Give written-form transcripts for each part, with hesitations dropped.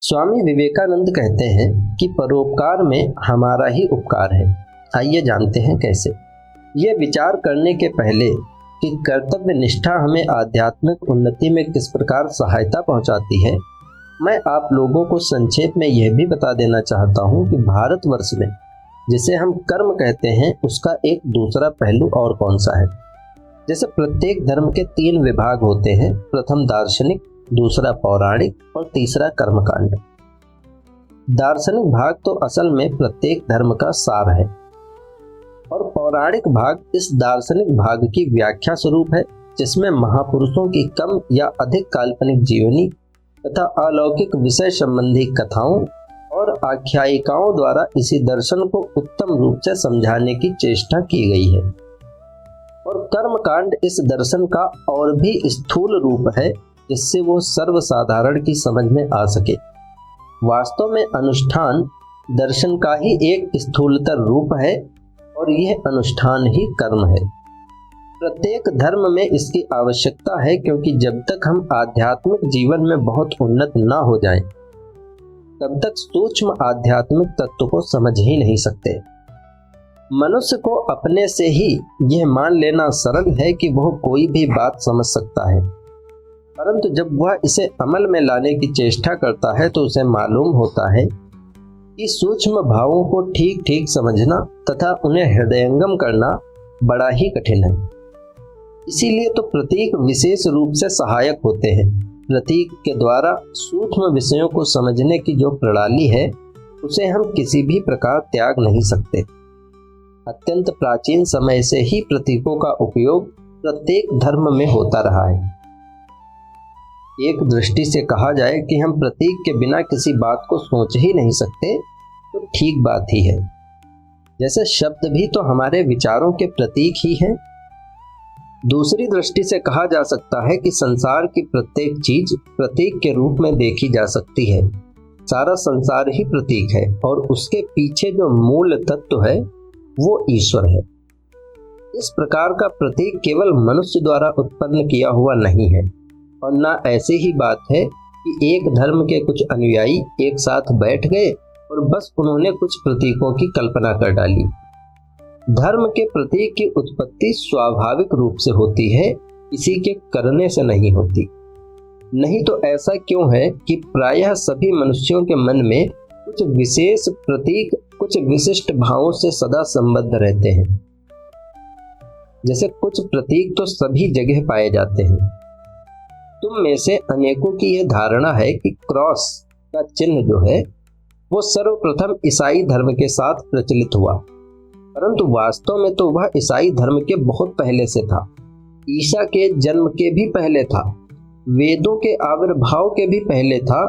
स्वामी विवेकानंद कहते हैं कि परोपकार में हमारा ही उपकार है। आइए जानते हैं कैसे। ये विचार करने के पहले कि कर्तव्य निष्ठा हमें आध्यात्मिक उन्नति में किस प्रकार सहायता पहुंचाती है, मैं आप लोगों को संक्षेप में यह भी बता देना चाहता हूं कि भारतवर्ष में जिसे हम कर्म कहते हैं उसका एक दूसरा पहलू और कौन सा है। जैसे प्रत्येक धर्म के 3 विभाग होते हैं, प्रथम दार्शनिक, दूसरा पौराणिक और तीसरा कर्मकांड। दार्शनिक भाग तो असल में प्रत्येक धर्म का सार है और पौराणिक भाग इस दार्शनिक भाग की व्याख्या स्वरूप है, जिसमें महापुरुषों की कम या अधिक काल्पनिक जीवनी तथा अलौकिक विषय संबंधी कथाओं और आख्यायिकाओं द्वारा इसी दर्शन को उत्तम रूप से समझाने की चेष्टा की गई है। और कर्मकांड इस दर्शन का और भी स्थूल रूप है, जिससे वो सर्वसाधारण की समझ में आ सके। वास्तव में अनुष्ठान दर्शन का ही एक स्थूलतर रूप है और यह अनुष्ठान ही कर्म है। प्रत्येक धर्म में इसकी आवश्यकता है, क्योंकि जब तक हम आध्यात्मिक जीवन में बहुत उन्नत ना हो जाएं, तब तक सूक्ष्म आध्यात्मिक तत्व को समझ ही नहीं सकते। मनुष्य को अपने से ही यह मान लेना सरल है कि वह कोई भी बात समझ सकता है, परंतु जब वह इसे अमल में लाने की चेष्टा करता है तो उसे मालूम होता है कि सूक्ष्म भावों को ठीक ठीक समझना तथा उन्हें हृदयंगम करना बड़ा ही कठिन है। इसीलिए तो प्रतीक विशेष रूप से सहायक होते हैं। प्रतीक के द्वारा सूक्ष्म विषयों को समझने की जो प्रणाली है, उसे हम किसी भी प्रकार त्याग नहीं सकते। अत्यंत प्राचीन समय से ही प्रतीकों का उपयोग प्रत्येक धर्म में होता रहा है। एक दृष्टि से कहा जाए कि हम प्रतीक के बिना किसी बात को सोच ही नहीं सकते, तो ठीक बात ही है। जैसे शब्द भी तो हमारे विचारों के प्रतीक ही हैं। दूसरी दृष्टि से कहा जा सकता है कि संसार की प्रत्येक चीज प्रतीक के रूप में देखी जा सकती है। सारा संसार ही प्रतीक है और उसके पीछे जो मूल तत्व है वो ईश्वर है। इस प्रकार का प्रतीक केवल मनुष्य द्वारा उत्पन्न किया हुआ नहीं है, और ना ऐसी ही बात है कि एक धर्म के कुछ अनुयायी एक साथ बैठ गए और बस उन्होंने कुछ प्रतीकों की कल्पना कर डाली। धर्म के प्रतीक की उत्पत्ति स्वाभाविक रूप से होती है, किसी के करने से नहीं होती। नहीं तो ऐसा क्यों है कि प्रायः सभी मनुष्यों के मन में कुछ विशेष प्रतीक कुछ विशिष्ट भावों से सदा संबद्ध रहते हैं। जैसे कुछ प्रतीक तो सभी जगह पाए जाते हैं। तुम में से अनेकों की यह धारणा है कि क्रॉस का चिन्ह जो है वो सर्वप्रथम ईसाई धर्म के साथ प्रचलित हुआ, परंतु वास्तव में तो वह ईसाई धर्म के बहुत पहले से था। ईसा के जन्म के भी पहले था, वेदों के आविर्भाव के भी पहले था,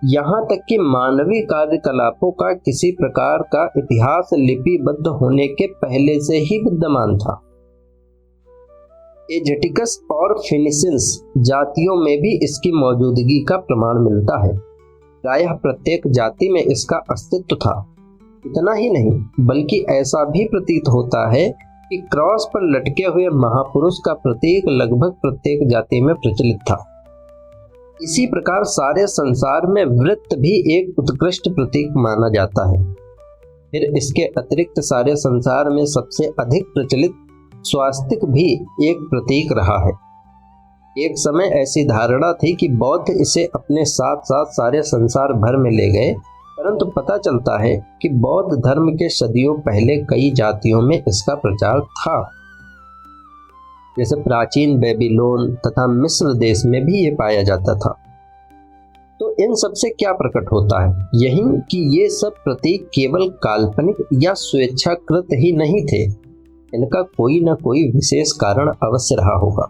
यहाँ तक कि मानवीय कार्यकलापों का किसी प्रकार का इतिहास लिपिबद्ध होने के पहले से ही विद्यमान था। एजेटिकस और फिनिशियंस जातियों में भी इसकी मौजूदगी का प्रमाण मिलता है। प्रायः प्रत्येक जाति में इसका अस्तित्व था। इतना ही नहीं, बल्कि ऐसा भी प्रतीत होता है कि क्रॉस पर लटके हुए महापुरुष का प्रतीक लगभग प्रत्येक जाति में प्रचलित था। इसी प्रकार सारे संसार में वृत्त भी एक उत्कृष्ट प्रतीक माना जाता है। फिर इसके अतिरिक्त सारे संसार में सबसे अधिक प्रचलित स्वास्तिक भी एक प्रतीक रहा है। एक समय ऐसी धारणा थी कि बौद्ध इसे अपने साथ साथ सारे संसार भर में ले गए, परंतु पता चलता है कि बौद्ध धर्म के सदियों पहले कई जातियों में इसका प्रचार था। जैसे प्राचीन बेबीलोन तथा मिस्र देश में भी ये पाया जाता था। तो इन सब से क्या प्रकट होता है? यही कि ये सब प्रतीक केवल काल्पनिक या स्वेच्छाकृत ही नहीं थे, इनका कोई न कोई विशेष कारण अवश्य रहा होगा।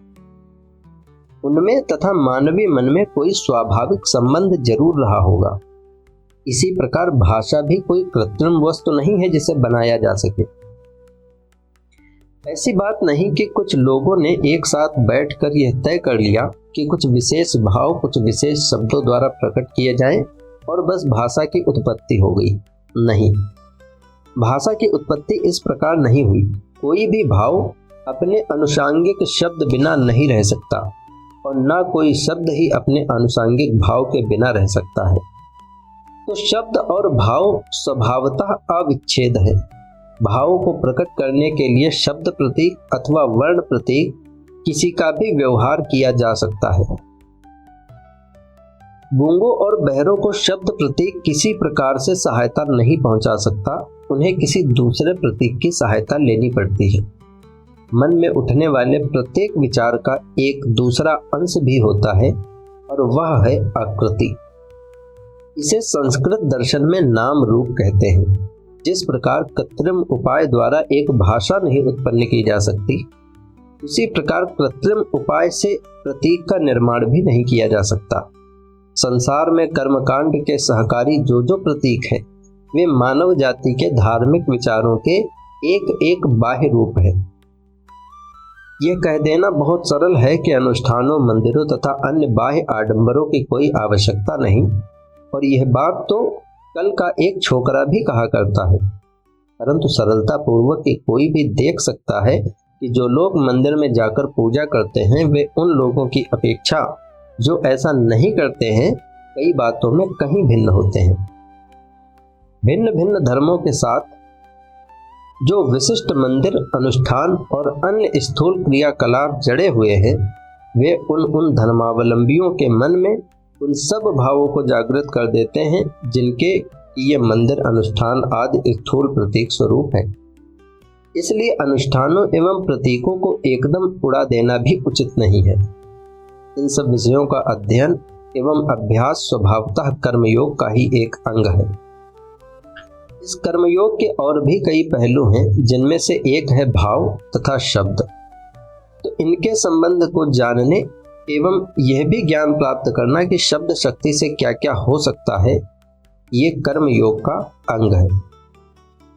उनमें तथा मानवीय मन में कोई स्वाभाविक संबंध जरूर रहा होगा। इसी प्रकार भाषा भी कोई कृत्रिम वस्तु नहीं है जिसे बनाया जा सके। ऐसी बात नहीं कि कुछ लोगों ने एक साथ बैठकर यह तय कर लिया कि कुछ विशेष भाव कुछ विशेष शब्दों द्वारा प्रकट किए जाएं और बस भाषा की उत्पत्ति हो गई। नहीं, भाषा की उत्पत्ति इस प्रकार नहीं हुई। कोई भी भाव अपने अनुषांगिक शब्द बिना नहीं रह सकता और ना कोई शब्द ही अपने अनुषांगिक भाव के बिना रह सकता है। तो शब्द और भाव स्वभावतः अविच्छेद है। भावों को प्रकट करने के लिए शब्द प्रतीक अथवा वर्ण प्रतीक किसी का भी व्यवहार किया जा सकता है। गूंगों और बहरों को शब्द प्रतीक किसी प्रकार से सहायता नहीं पहुंचा सकता, उन्हें किसी दूसरे प्रतीक की सहायता लेनी पड़ती है। मन में उठने वाले प्रत्येक विचार का एक दूसरा अंश भी होता है और वह है आकृति। इसे संस्कृत दर्शन में नाम रूप कहते हैं। जिस प्रकार कृत्रिम उपाय द्वारा एक भाषा नहीं उत्पन्न की जा सकती, उसी प्रकार कृत्रिम उपाय से प्रतीक का निर्माण भी नहीं किया जा सकता। संसार में कर्मकांड के सहकारी जो जो प्रतीक हैं, वे मानव जाति के धार्मिक विचारों के एक एक बाह्य रूप है। यह कह देना बहुत सरल है कि अनुष्ठानों, मंदिरों तथा अन्य बाह्य आडंबरों की कोई आवश्यकता नहीं, और यह बात तो कल का एक छोकरा भी कहा करता है। परंतु सरलता पूर्वक कोई भी देख सकता है कि जो लोग मंदिर में जाकर पूजा करते हैं, वे उन लोगों की अपेक्षा जो ऐसा नहीं करते हैं कई बातों में कहीं भिन्न होते हैं। भिन्न भिन्न धर्मों के साथ जो विशिष्ट मंदिर, अनुष्ठान और अन्य स्थूल क्रियाकलाप जड़े हुए हैं, वे उन धर्मावलंबियों के मन में उन सब भावों को जागृत कर देते हैं जिनके ये मंदिर, अनुष्ठान आदि स्थूल प्रतीक स्वरूप है। इसलिए अनुष्ठानों एवं प्रतीकों को एकदम उड़ा देना भी उचित नहीं है। इन सब विषयों का अध्ययन एवं अभ्यास स्वभावतः कर्मयोग का ही एक अंग है। इस कर्मयोग के और भी कई पहलू हैं, जिनमें से एक है भाव तथा शब्द। तो इनके संबंध को जानने एवं यह भी ज्ञान प्राप्त करना कि शब्द शक्ति से क्या क्या हो सकता है, ये कर्म योग का अंग है।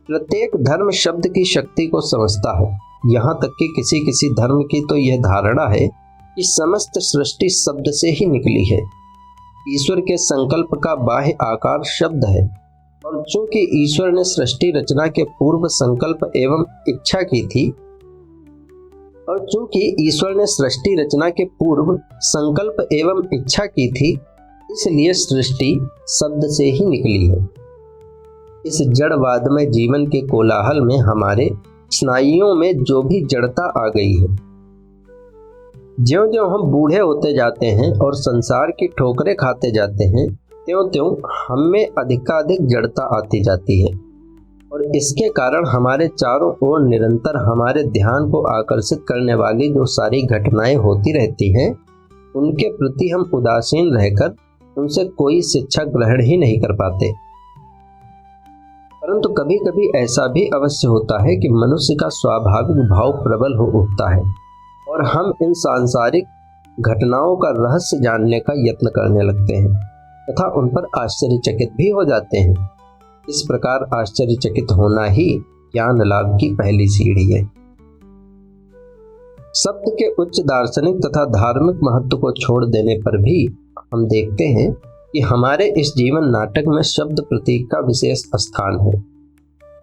प्रत्येक धर्म शब्द की शक्ति को समझता है। यहाँ तक कि किसी किसी धर्म की तो यह धारणा है कि समस्त सृष्टि शब्द से ही निकली है। ईश्वर के संकल्प का बाह्य आकार शब्द है, और चूंकि ईश्वर ने सृष्टि रचना के पूर्व संकल्प एवं इच्छा की थी, इसलिए सृष्टि शब्द से ही निकली है। इस जड़वाद में जीवन के कोलाहल में हमारे स्नायुओं में जो भी जड़ता आ गई है, ज्यों-ज्यों हम बूढ़े होते जाते हैं और संसार की ठोकरें खाते जाते हैं, त्यों-त्यों हम में अधिकाधिक जड़ता आती जाती है, और इसके कारण हमारे चारों ओर निरंतर हमारे ध्यान को आकर्षित करने वाली जो सारी घटनाएं होती रहती हैं, उनके प्रति हम उदासीन रहकर उनसे कोई शिक्षा ग्रहण ही नहीं कर पाते। परंतु कभी कभी ऐसा भी अवश्य होता है कि मनुष्य का स्वाभाविक भाव प्रबल हो उठता है और हम इन सांसारिक घटनाओं का रहस्य जानने का यत्न करने लगते हैं तथा उन पर आश्चर्यचकित भी हो जाते हैं। इस प्रकार आश्चर्यचकित होना ही ज्ञान लाभ की पहली सीढ़ी है। शब्द के उच्च दार्शनिक तथा धार्मिक महत्व को छोड़ देने पर भी हम देखते हैं कि हमारे इस जीवन नाटक में शब्द प्रतीक का विशेष स्थान है।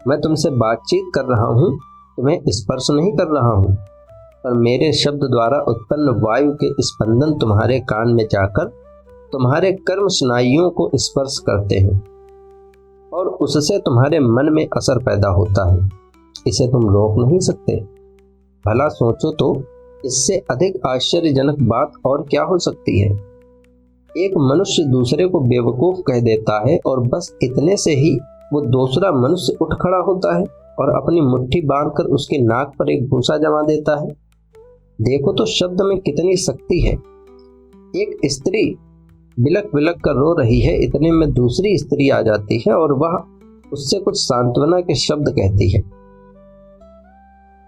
मैं तुमसे बातचीत कर रहा हूँ, तुम्हें स्पर्श नहीं कर रहा हूँ, पर मेरे शब्द द्वारा उत्पन्न वायु के स्पंदन तुम्हारे कान में जाकर तुम्हारे कर्म स्नायुओं को स्पर्श करते हैं और उससे तुम्हारे मन में असर पैदा होता है। इसे तुम रोक नहीं सकते। भला सोचो तो इससे अधिक आश्चर्यजनक बात और क्या हो सकती है। एक मनुष्य दूसरे को बेवकूफ कह देता है और बस इतने से ही वो दूसरा मनुष्य उठ खड़ा होता है और अपनी मुट्ठी बांधकर उसके नाक पर एक भूसा जमा देता है। देखो तो शब्द में कितनी शक्ति है। एक स्त्री बिलक बिलक कर रो रही है, इतने में दूसरी स्त्री आ जाती है और वह उससे कुछ सांत्वना के शब्द कहती है।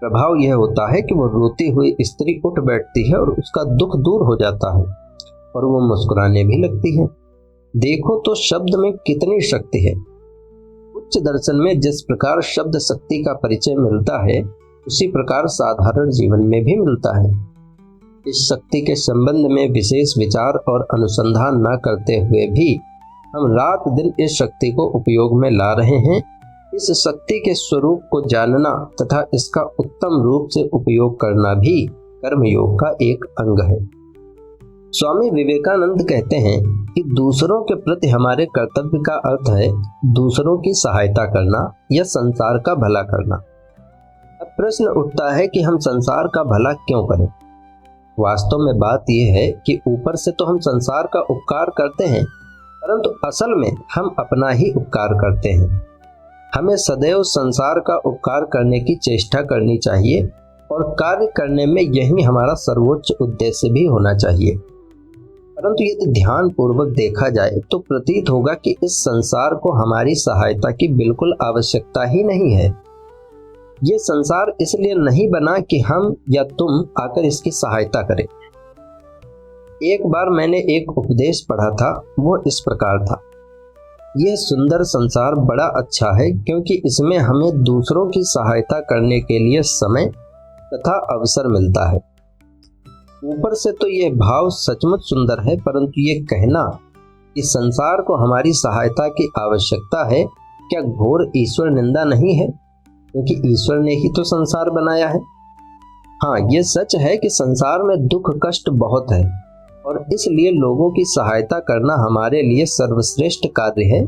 प्रभाव यह होता है कि वो रोती हुई स्त्री उठ बैठती है और उसका दुख दूर हो जाता है और वो मुस्कुराने भी लगती है। देखो तो शब्द में कितनी शक्ति है। उच्च दर्शन में जिस प्रकार शब्द शक्ति का परिचय मिलता है, उसी प्रकार साधारण जीवन में भी मिलता है। इस शक्ति के संबंध में विशेष विचार और अनुसंधान न करते हुए भी हम रात दिन इस शक्ति को उपयोग में ला रहे हैं। इस शक्ति के स्वरूप को जानना तथा इसका उत्तम रूप से उपयोग करना भी कर्मयोग का एक अंग है। स्वामी विवेकानंद कहते हैं कि दूसरों के प्रति हमारे कर्तव्य का अर्थ है दूसरों की सहायता करना या संसार का भला करना। अब प्रश्न उठता है कि हम संसार का भला क्यों करें। वास्तव में बात यह है कि ऊपर से तो हम संसार का उपकार करते हैं, परंतु असल में हम अपना ही उपकार करते हैं। हमें सदैव संसार का उपकार करने की चेष्टा करनी चाहिए और कार्य करने में यही हमारा सर्वोच्च उद्देश्य भी होना चाहिए। परंतु यदि ध्यान पूर्वक देखा जाए तो प्रतीत होगा कि इस संसार को हमारी सहायता की बिल्कुल आवश्यकता ही नहीं है। ये संसार इसलिए नहीं बना कि हम या तुम आकर इसकी सहायता करें। एक बार मैंने एक उपदेश पढ़ा था, वो इस प्रकार था, यह सुंदर संसार बड़ा अच्छा है क्योंकि इसमें हमें दूसरों की सहायता करने के लिए समय तथा अवसर मिलता है। ऊपर से तो यह भाव सचमुच सुंदर है, परंतु ये कहना कि संसार को हमारी सहायता की आवश्यकता है, क्या घोर ईश्वर निंदा नहीं है? क्योंकि ईश्वर ने ही तो संसार बनाया है। हाँ, ये सच है कि संसार में दुख कष्ट बहुत है और इसलिए लोगों की सहायता करना हमारे लिए सर्वश्रेष्ठ कार्य है।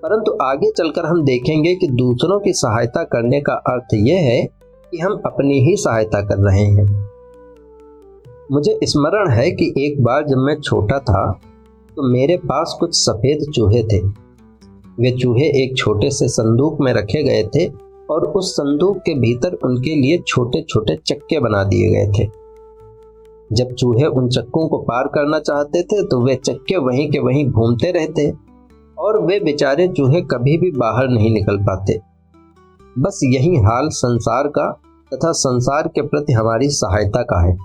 परंतु आगे चलकर हम देखेंगे कि दूसरों की सहायता करने का अर्थ यह है कि हम अपनी ही सहायता कर रहे हैं। मुझे स्मरण है कि एक बार जब मैं छोटा था तो मेरे पास कुछ सफ़ेद चूहे थे। वे चूहे एक छोटे से संदूक में रखे गए थे और उस संदूक के भीतर उनके लिए छोटे छोटे चक्के बना दिए गए थे। जब चूहे उन चक्कों को पार करना चाहते थे तो वे चक्के वहीं के वहीं घूमते रहते और वे बेचारे चूहे कभी भी बाहर नहीं निकल पाते। बस यही हाल संसार का तथा संसार के प्रति हमारी सहायता का है।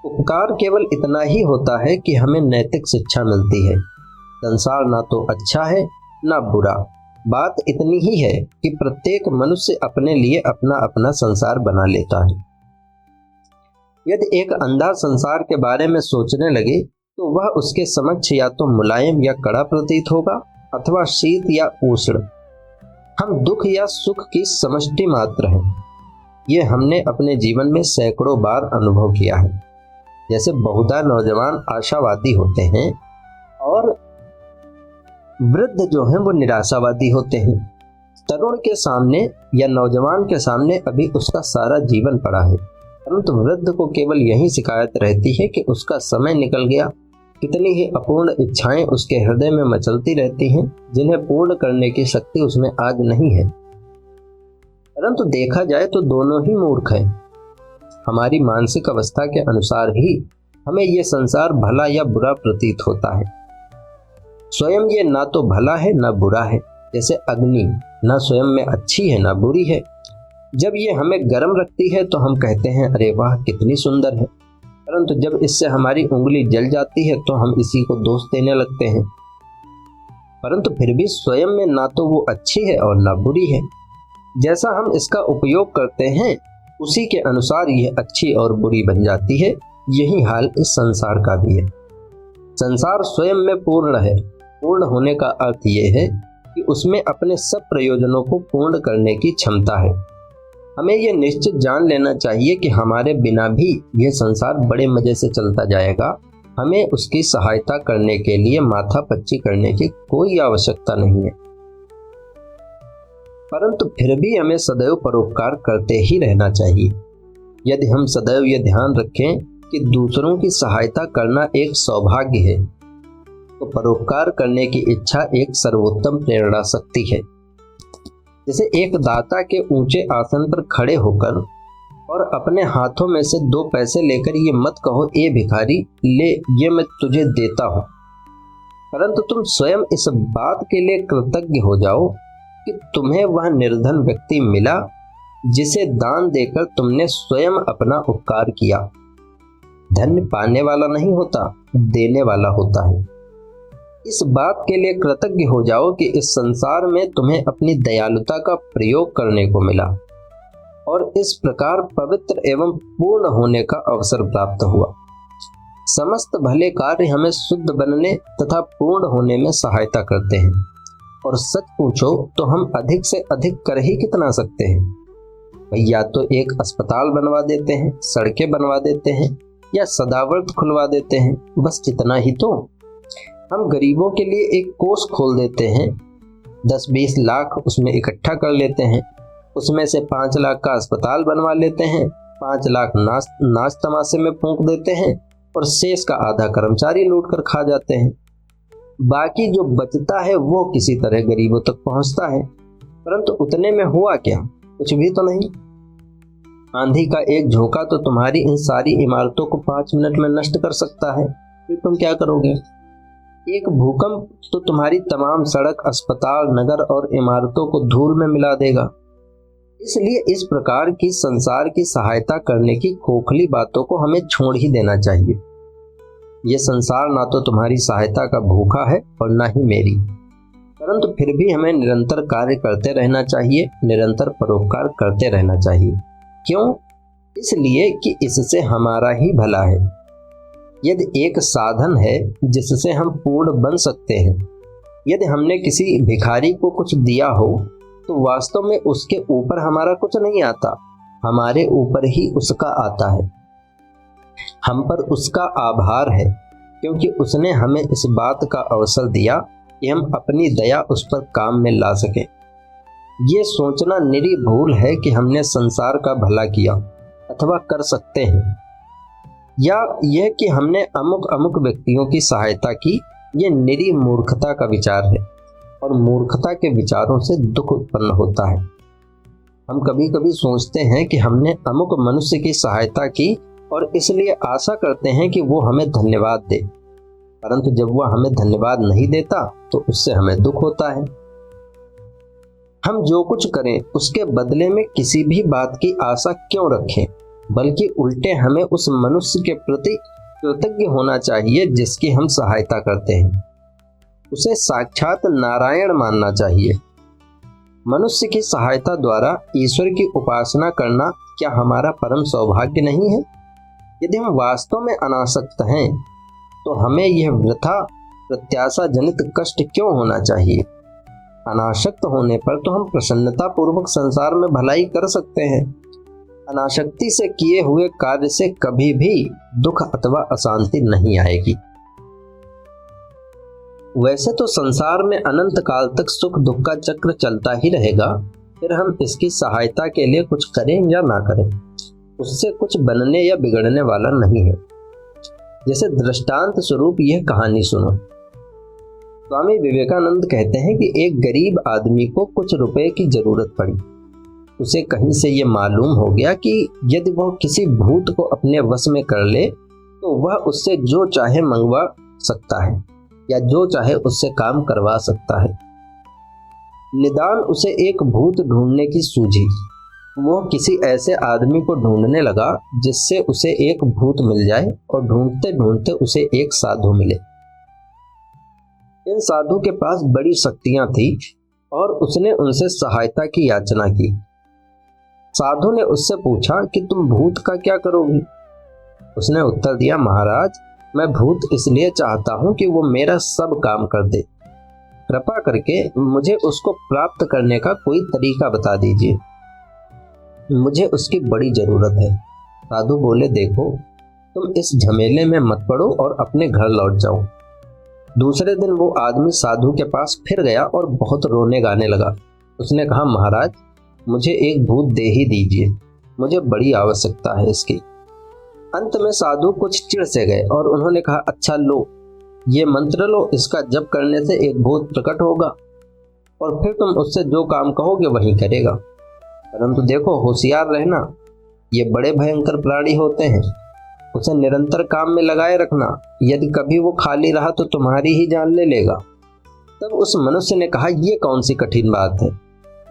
उपकार केवल इतना ही होता है कि हमें नैतिक शिक्षा मिलती है। संसार ना तो अच्छा है ना बुरा, बात इतनी ही है कि प्रत्येक मनुष्य अपने लिए अपना अपना संसार बना लेता है। यदि एक अंधा संसार के बारे में सोचने लगे तो वह उसके समक्ष या तो मुलायम या कड़ा प्रतीत होगा अथवा शीत या उष्ण। हम दुख या सुख की समष्टि मात्र हैं। ये हमने अपने जीवन में सैकड़ों बार अनुभव किया है। जैसे बहुधा नौजवान आशावादी होते हैं और वृद्ध जो हैं वो निराशावादी होते हैं। तरुण के सामने या नौजवान के सामने अभी उसका सारा जीवन पड़ा है, परंतु वृद्ध को केवल यही शिकायत रहती है कि उसका समय निकल गया। कितनी ही अपूर्ण इच्छाएं उसके हृदय में मचलती रहती हैं, जिन्हें पूर्ण करने की शक्ति उसमें आज नहीं है। परंतु देखा जाए तो दोनों ही मूर्ख हैं। हमारी मानसिक अवस्था के अनुसार ही हमें यह संसार भला या बुरा प्रतीत होता है। स्वयं ये ना तो भला है ना बुरा है। जैसे अग्नि ना स्वयं में अच्छी है ना बुरी है। जब ये हमें गर्म रखती है तो हम कहते हैं अरे वाह कितनी सुंदर है, परंतु जब इससे हमारी उंगली जल जाती है तो हम इसी को दोष देने लगते हैं। परंतु फिर भी स्वयं में ना तो वो अच्छी है और ना बुरी है। जैसा हम इसका उपयोग करते हैं उसी के अनुसार यह अच्छी और बुरी बन जाती है। यही हाल इस संसार का भी है। संसार स्वयं में पूर्ण है। पूर्ण होने का अर्थ यह है कि उसमें अपने सब प्रयोजनों को पूर्ण करने की क्षमता है। हमें यह निश्चित जान लेना चाहिए कि हमारे बिना भी यह संसार बड़े मजे से चलता जाएगा। हमें उसकी सहायता करने के लिए माथापच्ची करने की कोई आवश्यकता नहीं है। परंतु फिर भी हमें सदैव परोपकार करते ही रहना चाहिए। यदि हम सदैव यह ध्यान रखें कि दूसरों की सहायता करना एक सौभाग्य है, तो परोपकार करने की इच्छा एक सर्वोत्तम प्रेरणा शक्ति है। जैसे एक दाता के ऊंचे आसन पर खड़े होकर और अपने हाथों में से 2 पैसे लेकर ये मत कहो ए भिखारी ले ये मैं तुझे देता हूँ, परंतु तुम स्वयं इस बात के लिए कृतज्ञ हो जाओ कि तुम्हें वह निर्धन व्यक्ति मिला जिसे दान देकर तुमने स्वयं अपना उपकार किया। धन्य पाने वाला नहीं होता, देने वाला होता है। इस बात के लिए कृतज्ञ हो जाओ कि इस संसार में तुम्हें अपनी दयालुता का प्रयोग करने को मिला और इस प्रकार पवित्र एवं पूर्ण होने का अवसर प्राप्त हुआ। समस्त भले कार्य हमें शुद्ध बनने तथा पूर्ण होने में सहायता करते हैं, और सच पूछो तो हम अधिक से अधिक कर ही कितना सकते हैं। या तो एक अस्पताल बनवा देते हैं, सड़कें बनवा देते हैं, या सदाव्रत खुलवा देते हैं, बस इतना ही तो। हम गरीबों के लिए एक कोष खोल देते हैं, 10-20 लाख उसमें इकट्ठा कर लेते हैं, उसमें से 5 लाख का अस्पताल बनवा लेते हैं, 5 लाख नाच तमाशे में फूंक देते हैं और शेष का आधा कर्मचारी लूट कर खा जाते हैं। बाकी जो बचता है वो किसी तरह गरीबों तक पहुंचता है, परंतु उतने में हुआ क्या? कुछ भी तो नहीं। आंधी का एक झोंका तो तुम्हारी इन सारी इमारतों को 5 मिनट में नष्ट कर सकता है, फिर तुम क्या करोगे? एक भूकंप तो तुम्हारी तमाम सड़क, अस्पताल, नगर और इमारतों को धूल में मिला देगा। इसलिए इस प्रकार की संसार की सहायता करने की खोखली बातों को हमें छोड़ ही देना चाहिए। ये संसार ना तो तुम्हारी सहायता का भूखा है और ना ही मेरी, परंतु फिर भी हमें निरंतर कार्य करते रहना चाहिए, निरंतर परोपकार करते रहना चाहिए। क्यों? इसलिए कि इससे हमारा ही भला है। यदि एक साधन है जिससे हम पूर्ण बन सकते हैं, यदि हमने किसी भिखारी को कुछ दिया हो तो वास्तव में उसके ऊपर हमारा कुछ नहीं आता, हमारे ऊपर ही उसका आता है। हम पर उसका आभार है क्योंकि उसने हमें इस बात का अवसर दिया कि हम अपनी दया उस पर काम में ला सकें। ये सोचना निरी भूल है कि हमने संसार का भला किया अथवा कर सकते हैं, या यह कि हमने अमुक अमुक व्यक्तियों की सहायता की, ये निरी मूर्खता का विचार है और मूर्खता के विचारों से दुख उत्पन्न होता है। हम कभी कभी सोचते हैं कि हमने अमुक मनुष्य की सहायता की और इसलिए आशा करते हैं कि वो हमें धन्यवाद दे, परंतु जब वह हमें धन्यवाद नहीं देता तो उससे हमें दुख होता है। हम जो कुछ करें उसके बदले में किसी भी बात की आशा क्यों रखें, बल्कि उल्टे हमें उस मनुष्य के प्रति कृतज्ञ होना चाहिए जिसकी हम सहायता करते हैं। उसे साक्षात नारायण मानना चाहिए। मनुष्य की सहायता द्वारा ईश्वर की उपासना करना क्या हमारा परम सौभाग्य नहीं है? यदि हम वास्तव में अनासक्त हैं तो हमें यह वृथा प्रत्याशा जनित कष्ट क्यों होना चाहिए? अनासक्त होने पर तो हम प्रसन्नता पूर्वक संसार में भलाई कर सकते हैं। अनासक्ति से किए हुए कार्य से कभी भी दुख अथवा अशांति नहीं आएगी। वैसे तो संसार में अनंत काल तक सुख दुख का चक्र चलता ही रहेगा, फिर हम इसकी सहायता के लिए कुछ करें या ना करें, उससे कुछ बनने या बिगड़ने वाला नहीं है। जैसे दृष्टांत स्वरूप यह कहानी सुनो। स्वामी विवेकानंद कहते हैं कि एक गरीब आदमी को कुछ रुपए की जरूरत पड़ी। उसे कहीं से ये मालूम हो गया कि यदि वह किसी भूत को अपने वश में कर ले तो वह उससे जो चाहे मंगवा सकता है या जो चाहे उससे काम करवा सकता है। निदान उसे एक भूत ढूंढने की सूझी। वो किसी ऐसे आदमी को ढूंढने लगा जिससे उसे एक भूत मिल जाए, और ढूंढते ढूंढते उसे एक साधु मिले। इन साधु के पास बड़ी शक्तियां थी और उसने उनसे सहायता की याचना की। साधु ने उससे पूछा कि तुम भूत का क्या करोगी? उसने उत्तर दिया, महाराज, मैं भूत इसलिए चाहता हूं कि वो मेरा सब काम कर दे। कृपा करके मुझे उसको प्राप्त करने का कोई तरीका बता दीजिए, मुझे उसकी बड़ी जरूरत है। साधु बोले, देखो, तुम इस झमेले में मत पड़ो और अपने घर लौट जाओ। दूसरे दिन वो आदमी साधु के पास फिर गया और बहुत रोने गाने लगा। उसने कहा, महाराज, मुझे एक भूत दे ही दीजिए, मुझे बड़ी आवश्यकता है इसकी। अंत में साधु कुछ चिढ़ से गए और उन्होंने कहा, अच्छा लो, ये मंत्र लो, इसका जप करने से एक भूत प्रकट होगा और फिर तुम उससे जो काम कहोगे वही करेगा। परंतु देखो, होशियार रहना, ये बड़े भयंकर प्राणी होते हैं, उसे निरंतर काम में लगाए रखना, यदि कभी वो खाली रहा तो तुम्हारी ही जान ले लेगा। तब उस मनुष्य ने कहा, ये कौन सी कठिन बात है,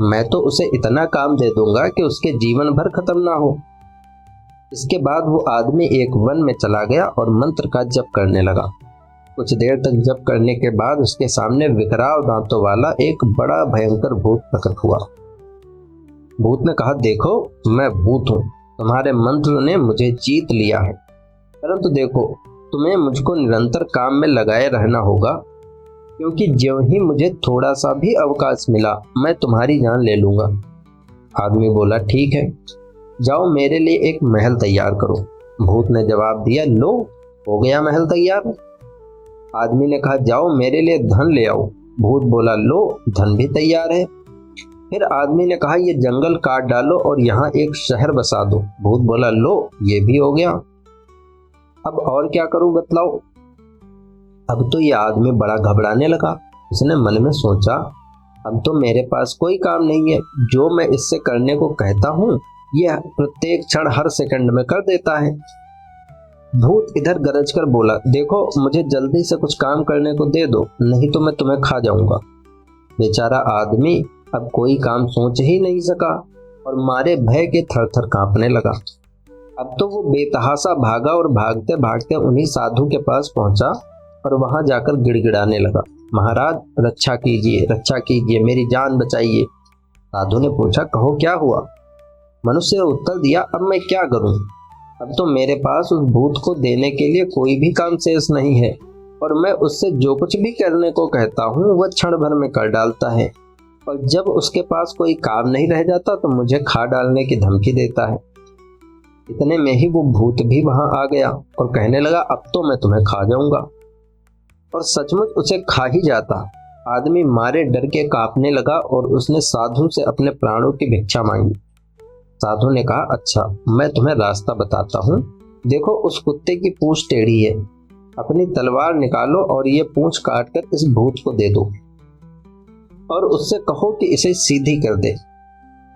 मैं तो उसे इतना काम दे दूंगा कि उसके जीवन भर खत्म ना हो। इसके बाद वो आदमी एक वन में चला गया और मंत्र का जप करने लगा। कुछ देर तक जप करने के बाद उसके सामने विकराल दांतों वाला एक बड़ा भयंकर भूत प्रकट हुआ। भूत ने कहा, देखो, मैं भूत हूँ, तुम्हारे मंत्र ने मुझे जीत लिया है, परंतु देखो, तुम्हें मुझको निरंतर काम में लगाए रहना होगा, क्योंकि ज्यों ही मुझे थोड़ा सा भी अवकाश मिला मैं तुम्हारी जान ले लूंगा। आदमी बोला, ठीक है, जाओ मेरे लिए एक महल तैयार करो। भूत ने जवाब दिया, लो हो गया महल तैयार। आदमी ने कहा, जाओ मेरे लिए धन ले आओ। भूत बोला, लो धन भी तैयार है। फिर आदमी ने कहा, ये जंगल काट डालो और यहाँ एक शहर बसा दो। भूत बोला, लो ये भी हो गया। अब और क्या करूं बतलाओ। अब तो ये आदमी बड़ा घबराने लगा। उसने मन में सोचा, अब तो मेरे पास कोई काम नहीं है। जो मैं इससे करने को कहता हूँ यह प्रत्येक क्षण हर सेकंड में कर देता है। भूत इधर गरज कर बोला, देखो मुझे जल्दी से कुछ काम करने को दे दो, नहीं तो मैं तुम्हें खा जाऊंगा। बेचारा आदमी अब कोई काम सोच ही नहीं सका और मारे भय के थर थर कांपने लगा। अब तो वो बेतहासा भागा और भागते भागते उन्हीं साधु के पास पहुंचा और वहां जाकर गिड़गिड़ाने लगा, महाराज रक्षा कीजिए, मेरी जान बचाइए। साधु ने पूछा, कहो क्या हुआ। मनुष्य ने उत्तर दिया, अब मैं क्या करूं। अब तो मेरे पास उस भूत को देने के लिए कोई भी काम शेष नहीं है और मैं उससे जो कुछ भी करने को कहता हूँ वह क्षण भर में कर डालता है, और जब उसके पास कोई काम नहीं रह जाता तो मुझे खा डालने की धमकी देता है। इतने में ही वो भूत भी वहां आ गया और कहने लगा, अब तो मैं तुम्हें खा जाऊंगा। और सचमुच उसे खा ही जाता। आदमी मारे डर के कांपने लगा और उसने साधु से अपने प्राणों की भिक्षा मांगी। साधु ने कहा, अच्छा मैं तुम्हें रास्ता बताता हूँ। देखो उस कुत्ते की पूंछ टेढ़ी है, अपनी तलवार निकालो और ये पूंछ काटकर इस भूत को दे दो और उससे कहो कि इसे सीधी कर दे।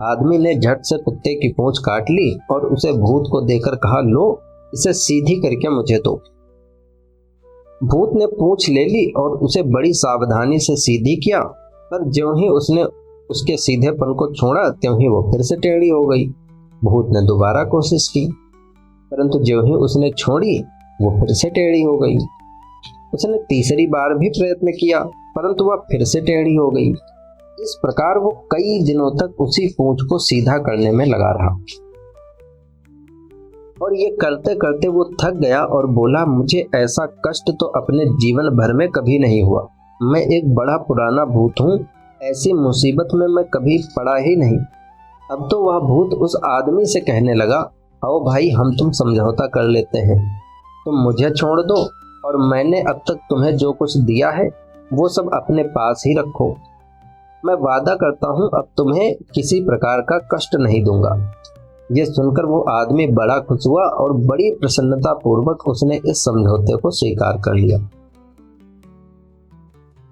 आदमी ने झट से कुत्ते की पूंछ काट ली और उसे भूत को देकर कहा, लो इसे सीधी करके मुझे दो। भूत ने पूंछ ले ली और उसे बड़ी सावधानी से सीधी किया, पर ज्यों ही उसने उसके सीधेपन को छोड़ा त्यों ही वो फिर से टेढ़ी हो गई। भूत ने दोबारा कोशिश की, परंतु ज्यों ही उसने छोड़ी वो फिर से टेढ़ी हो गई। उसने तीसरी बार भी प्रयत्न किया, परंतु वह फिर से टेढ़ी हो गई। इस प्रकार वो कई दिनों तक उसी पूंछ को सीधा करने में लगा रहा और ये करते करते वो थक गया और बोला, मुझे ऐसा कष्ट तो अपने जीवन भर में कभी नहीं हुआ। मैं एक बड़ा पुराना भूत हूँ, ऐसी मुसीबत में मैं कभी पड़ा ही नहीं। अब तो वह भूत उस आदमी से कहने लगा, आओ भाई हम तुम समझौता कर लेते हैं, तुम मुझे छोड़ दो और मैंने अब तक तुम्हें जो कुछ दिया है वो सब अपने पास ही रखो। मैं वादा करता हूँ अब तुम्हें किसी प्रकार का कष्ट नहीं दूंगा। यह सुनकर वो आदमी बड़ा खुश हुआ और बड़ी प्रसन्नता पूर्वक उसने इस समझौते को स्वीकार कर लिया।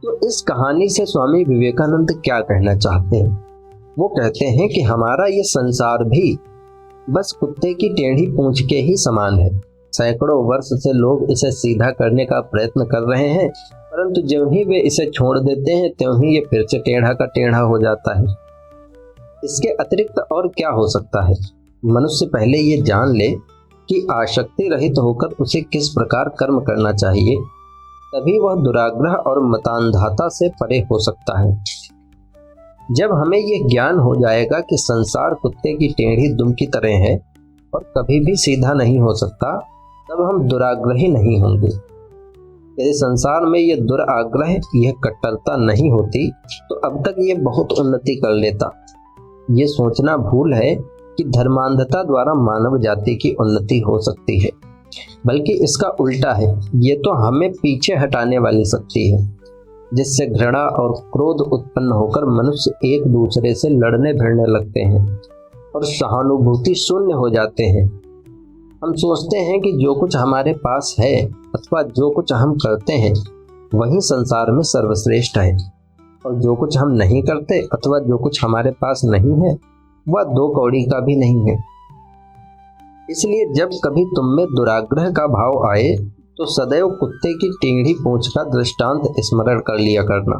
तो इस कहानी से स्वामी विवेकानंद क्या कहना चाहते हैं? वो कहते हैं कि हमारा ये संसार भी बस कुत्ते की टेढ़ी पूंछ के ही समान है। सैकड़ों वर्ष से लोग इसे सीधा करने का प्रयत्न कर रहे हैं, परंतु जब ही वे इसे छोड़ देते हैं त्यों ही ये फिर से टेढ़ा का टेढ़ा हो जाता है। इसके अतिरिक्त और क्या हो सकता है? मनुष्य पहले ये जान ले कि आसक्ति रहित होकर उसे किस प्रकार कर्म करना चाहिए, तभी वह दुराग्रह और मतांधता से परे हो सकता है। जब हमें यह ज्ञान हो जाएगा कि संसार कुत्ते की टेढ़ी दुम की तरह है और कभी भी सीधा नहीं हो सकता, तब हम दुराग्रही नहीं होंगे। यदि संसार में यह दुराग्रह, यह कट्टरता नहीं होती तो अब तक ये बहुत उन्नति कर लेता। ये सोचना भूल है कि धर्मांधता द्वारा मानव जाति की उन्नति हो सकती है, बल्कि इसका उल्टा है। ये तो हमें पीछे हटाने वाली शक्ति है, जिससे घृणा और क्रोध उत्पन्न होकर मनुष्य एक दूसरे से लड़ने भिड़ने लगते हैं और सहानुभूति शून्य हो जाते हैं। हम सोचते हैं कि जो कुछ हमारे पास है अथवा जो कुछ हम करते हैं वही संसार में सर्वश्रेष्ठ है, और जो कुछ हम नहीं करते अथवा जो कुछ हमारे पास नहीं है वह दो कौड़ी का भी नहीं है। इसलिए जब कभी तुम में दुराग्रह का भाव आए तो सदैव कुत्ते की टेढ़ी पूंछ का दृष्टांत स्मरण कर लिया करना।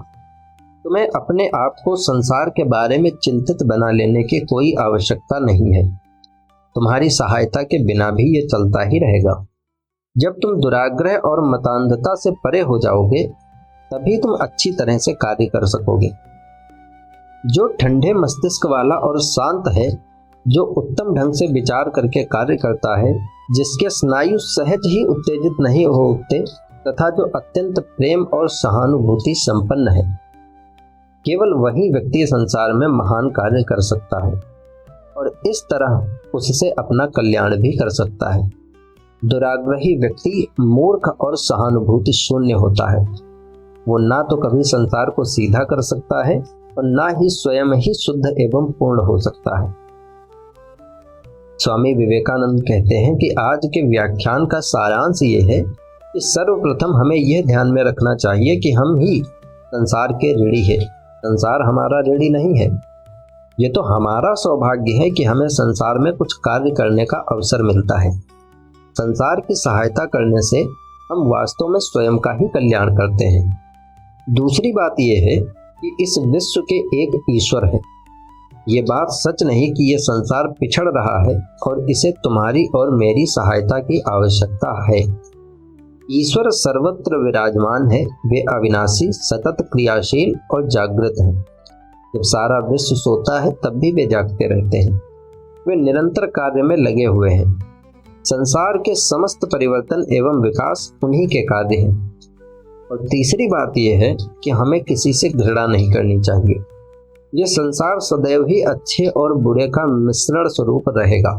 तुम्हें अपने आप को संसार के बारे में चिंतित बना लेने की कोई आवश्यकता नहीं है। तुम्हारी सहायता के बिना भी ये चलता ही रहेगा। जब तुम दुराग्रह और मतांधता से परे हो जाओगे तभी तुम अच्छी तरह से कार्य कर सकोगे। जो ठंडे मस्तिष्क वाला और शांत है, जो उत्तम ढंग से विचार करके कार्य करता है, जिसके स्नायु सहज ही उत्तेजित नहीं हो उठते तथा जो अत्यंत प्रेम और सहानुभूति संपन्न है, केवल वही व्यक्ति संसार में महान कार्य कर सकता है और इस तरह उससे अपना कल्याण भी कर सकता है। दुराग्रही व्यक्ति मूर्ख और सहानुभूति शून्य होता है। वो ना तो कभी संसार को सीधा कर सकता है और ना ही स्वयं ही शुद्ध एवं पूर्ण हो सकता है। स्वामी विवेकानंद कहते हैं कि आज के व्याख्यान का सारांश ये है कि सर्वप्रथम हमें यह ध्यान में रखना चाहिए कि हम ही संसार के ऋणी हैं, संसार हमारा ऋणी नहीं है। ये तो हमारा सौभाग्य है कि हमें संसार में कुछ कार्य करने का अवसर मिलता है। संसार की सहायता करने से हम वास्तव में स्वयं का ही कल्याण करते हैं। दूसरी बात यह है कि इस विश्व के एक ईश्वर है। ये बात सच नहीं कि यह संसार पिछड़ रहा है और इसे तुम्हारी और मेरी सहायता की आवश्यकता है। ईश्वर सर्वत्र विराजमान है, वे अविनाशी, सतत क्रियाशील और जागृत हैं। जब सारा विश्व सोता है तब भी वे जागते रहते हैं। वे निरंतर कार्य में लगे हुए हैं। संसार के समस्त परिवर्तन एवं विकास उन्हीं के कार्य हैं। और तीसरी बात यह है कि हमें किसी से घृणा नहीं करनी चाहिए। यह संसार सदैव ही अच्छे और बुरे का मिश्रण स्वरूप रहेगा।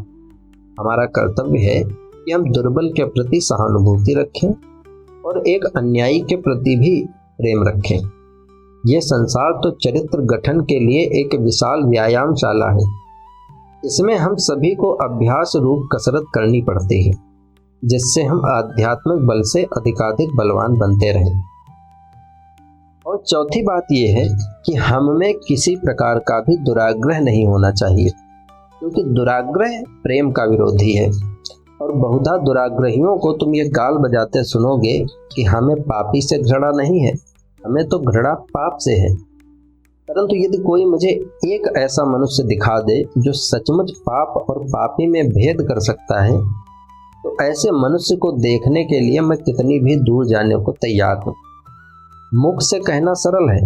हमारा कर्तव्य है कि हम दुर्बल के प्रति सहानुभूति रखें और एक अन्यायी के प्रति भी प्रेम रखें। यह संसार तो चरित्र गठन के लिए एक विशाल व्यायामशाला है। इसमें हम सभी को अभ्यास रूप कसरत करनी पड़ती है, जिससे हम आध्यात्मिक बल से अधिकाधिक बलवान बनते रहें। और चौथी बात यह है कि हम में किसी प्रकार का भी दुराग्रह नहीं होना चाहिए, क्योंकि दुराग्रह प्रेम का विरोधी है। और बहुधा दुराग्रहियों को तुम ये गाल बजाते सुनोगे कि हमें पापी से घृणा नहीं है, हमें तो घृणा पाप से है। परंतु यदि कोई मुझे एक ऐसा मनुष्य दिखा दे जो सचमुच पाप और पापी में भेद कर सकता है, तो ऐसे मनुष्य को देखने के लिए मैं कितनी भी दूर जाने को तैयार हूँ। मुख से कहना सरल है।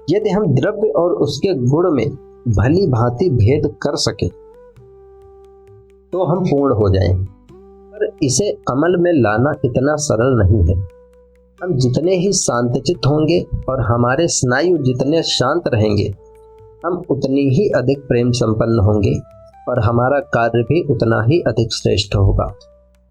यदि हम द्रव्य और उसके गुण में भली भांति भेद कर सके तो हम पूर्ण हो जाएं, पर इसे अमल में लाना इतना सरल नहीं है। हम जितने ही शांतचित्त होंगे और हमारे स्नायु जितने शांत रहेंगे, हम उतनी ही अधिक प्रेम संपन्न होंगे और हमारा कार्य भी उतना ही अधिक श्रेष्ठ होगा।